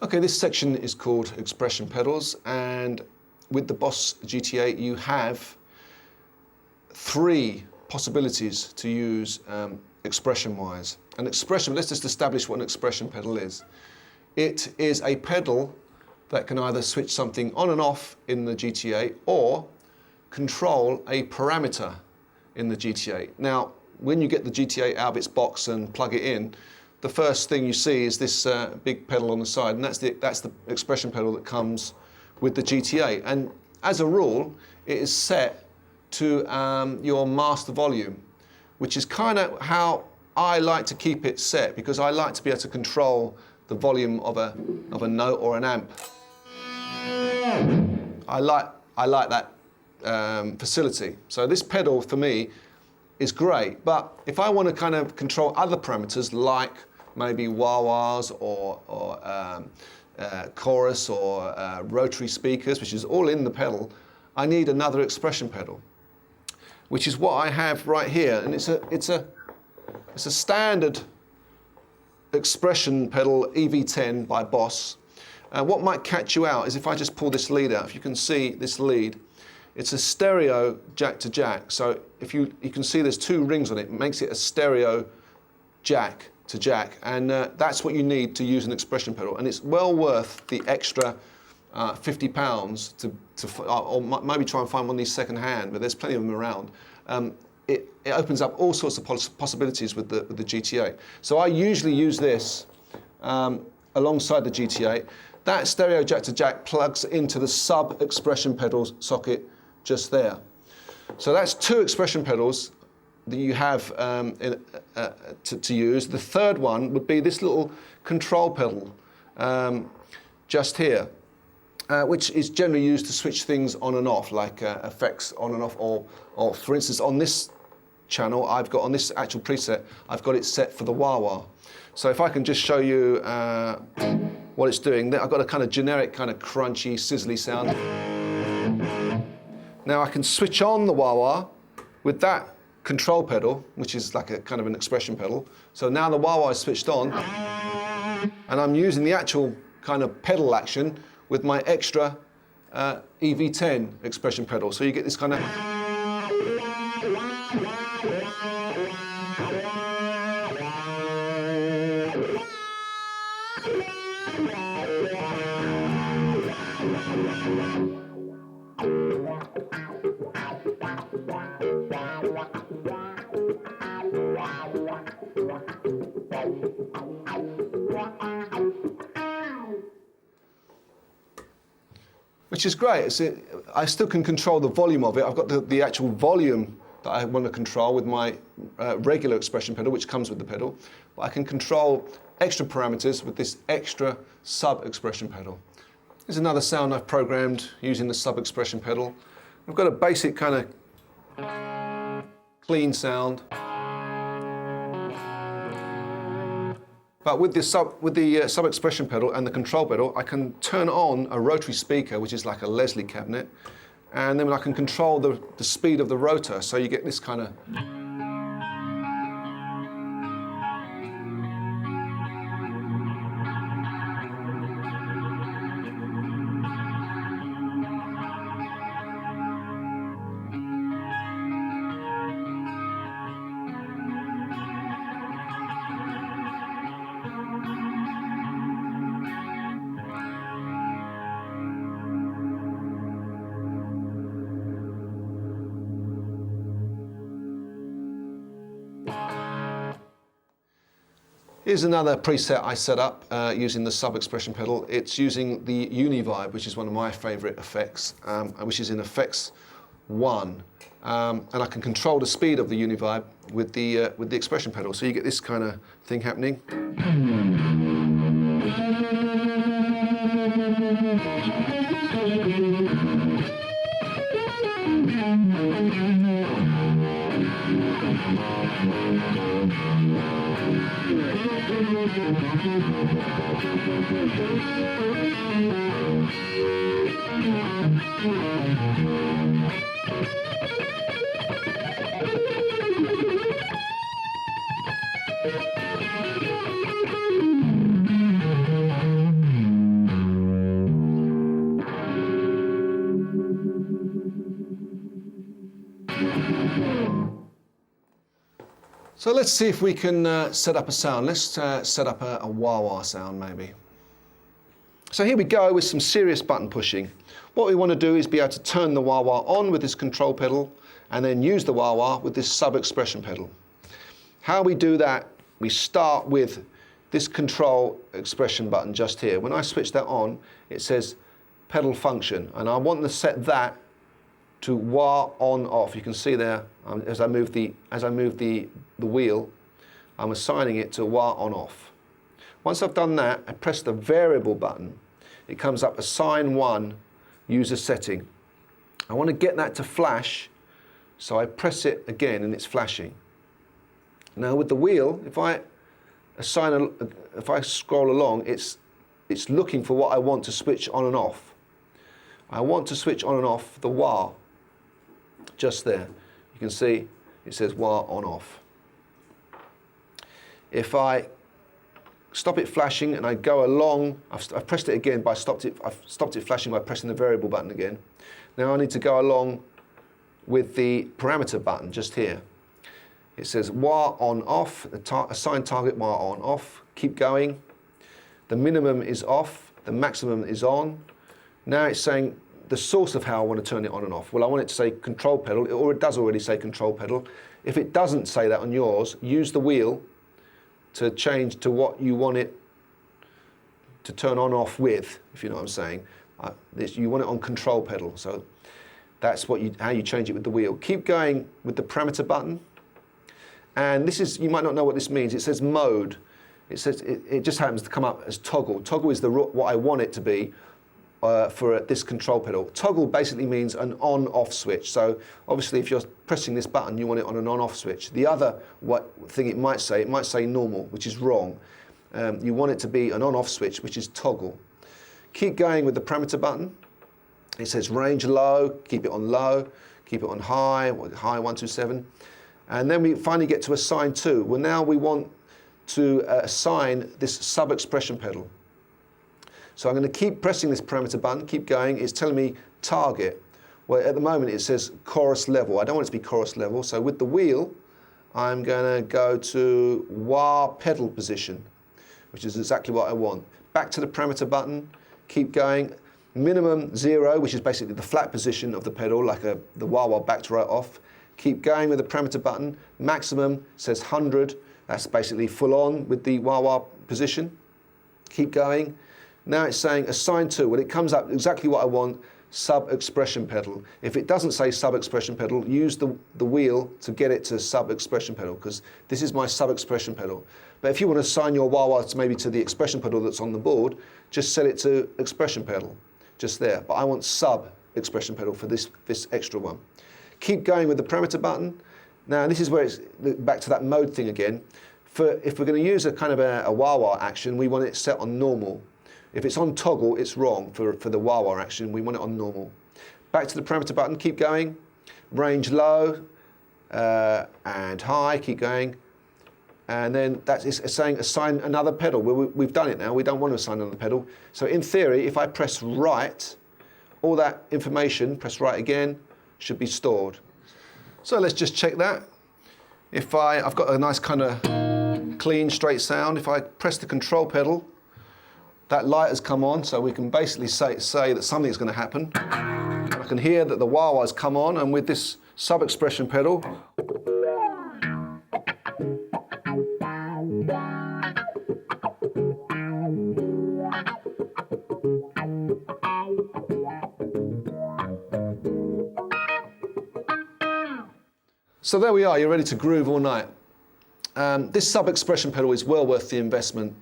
Okay, this section is called expression pedals, and with the Boss GT8 you have three possibilities to use expression-wise. An expression, let's just establish what an expression pedal is. It is a pedal that can either switch something on and off in the GT8 or control a parameter in the GT8. Now, when you get the GT8 out of its box and plug it in, the first thing you see is this big pedal on the side, and that's the expression pedal that comes with the GT8. And as a rule, it is set to your master volume, which is kind of how I like to keep it set, because I like to be able to control the volume of a note or an amp. I like that facility. So this pedal for me is great, but if I want to kind of control other parameters like maybe wah-wahs or chorus or rotary speakers, which is all in the pedal, I need another expression pedal, which is what I have right here, and it's a standard expression pedal EV10 by Boss. What might catch you out is if I just pull this lead out. If you can see this lead, it's a stereo jack to jack. So if you can see there's two rings on it, it makes it a stereo jack to jack, and that's what you need to use an expression pedal, and it's well worth the extra £50 or maybe try and find one of these second hand, but there's plenty of them around. It opens up all sorts of possibilities with the GT8. So I usually use this alongside the GT8. That stereo jack to jack plugs into the sub expression pedal socket just there. So that's two expression pedals that you have to use. The third one would be this little control pedal just here, which is generally used to switch things on and off, like effects on and off, or for instance on this channel, I've got on this actual preset, I've got it set for the wah-wah. So if I can just show you what it's doing, I've got a kind of generic, kind of crunchy, sizzly sound. Now I can switch on the wah-wah with that control pedal, which is like a kind of an expression pedal. So now the wah-wah is switched on, and I'm using the actual kind of pedal action with my extra EV10 expression pedal. So you get this kind of... which is great. I still can control the volume of it. I've got the actual volume that I want to control with my regular expression pedal, which comes with the pedal. But I can control extra parameters with this extra sub-expression pedal. Here's another sound I've programmed using the sub-expression pedal. I've got a basic kind of clean sound. But with the sub-expression pedal and the control pedal, I can turn on a rotary speaker, which is like a Leslie cabinet, and then I can control the speed of the rotor, so you get this kind of... Here's another preset I set up using the sub-expression pedal. It's using the Univibe, which is one of my favourite effects, which is in Effects 1. And I can control the speed of the Univibe with the expression pedal. So you get this kind of thing happening. So let's see if we can set up a sound. Let's set up a wah-wah sound maybe. So here we go with some serious button pushing. What we want to do is be able to turn the wah-wah on with this control pedal and then use the wah-wah with this sub-expression pedal. How we do that, we start with this control expression button just here. When I switch that on, it says pedal function, and I want to set that to wah on off. You can see there, as I move the wheel, I'm assigning it to wah on off. Once I've done that, I press the variable button. It comes up assign one user setting. I want to get that to flash, so I press it again and it's flashing. Now with the wheel, if I scroll along, it's looking for what I want to switch on and off. I want to switch on and off the wah just there. You can see it says wah on off. If I stop it flashing and I go along, I've pressed it again, but I've stopped it flashing by pressing the variable button again. Now I need to go along with the parameter button just here. It says wah on off, assign target wah on off, keep going. The minimum is off, the maximum is on. Now it's saying the source of how I want to turn it on and off. Well, I want it to say control pedal, or it does already say control pedal. If it doesn't say that on yours, use the wheel to change to what you want it to turn on off with, if you know what I'm saying. You want it on control pedal, so that's how you change it with the wheel. Keep going with the parameter button. And this is, you might not know what this means. It says mode. It just happens to come up as toggle. Toggle is what I want it to be for this control pedal. Toggle basically means an on-off switch. So obviously if you're pressing this button, you want it on an on-off switch. The other thing it might say normal, which is wrong. You want it to be an on-off switch, which is toggle. Keep going with the parameter button. It says range low, keep it on low, keep it on high 127. And then we finally get to assign to. Well, now we want to assign this sub-expression pedal. So I'm going to keep pressing this parameter button, keep going. It's telling me target. Well, at the moment it says chorus level. I don't want it to be chorus level. So with the wheel, I'm going to go to wah pedal position, which is exactly what I want. Back to the parameter button, keep going. Minimum 0, which is basically the flat position of the pedal, like the wah-wah backed right off. Keep going with the parameter button. Maximum says 100. That's basically full on with the wah-wah position. Keep going. Now it's saying assign to. Well, it comes up exactly what I want, sub-expression pedal. If it doesn't say sub-expression pedal, use the wheel to get it to sub-expression pedal, because this is my sub-expression pedal. But if you want to assign your wah-wah maybe to the expression pedal that's on the board, just set it to expression pedal, just there. But I want sub-expression pedal for this extra one. Keep going with the parameter button. Now this is where it's back to that mode thing again. If we're going to use a kind of a wah-wah action, we want it set on normal. If it's on toggle, it's wrong for the wah-wah action. We want it on normal. Back to the parameter button, keep going. Range low and high, keep going. And then it's saying assign another pedal. Well, we've done it now. We don't want to assign another pedal. So in theory, if I press right, all that information, press right again, should be stored. So let's just check that. I've got a nice kind of clean, straight sound. If I press the control pedal, that light has come on, so we can basically say that something's going to happen. I can hear that the wah-wah's come on, and with this sub-expression pedal, so there we are, you're ready to groove all night. This sub-expression pedal is well worth the investment,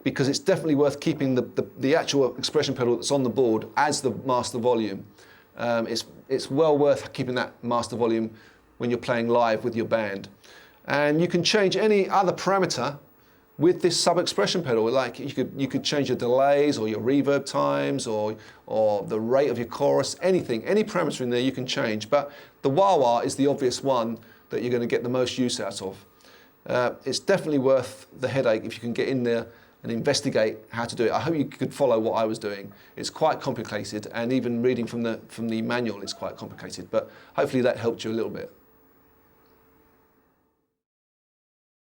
because it's definitely worth keeping the actual expression pedal that's on the board as the master volume. It's well worth keeping that master volume when you're playing live with your band. And you can change any other parameter with this sub-expression pedal. Like you could change your delays or your reverb times or the rate of your chorus, anything, any parameter in there you can change. But the wah-wah is the obvious one that you're going to get the most use out of. It's definitely worth the headache if you can get in there and investigate how to do it. I hope you could follow what I was doing. It's quite complicated, and even reading from the manual is quite complicated, but hopefully that helped you a little bit.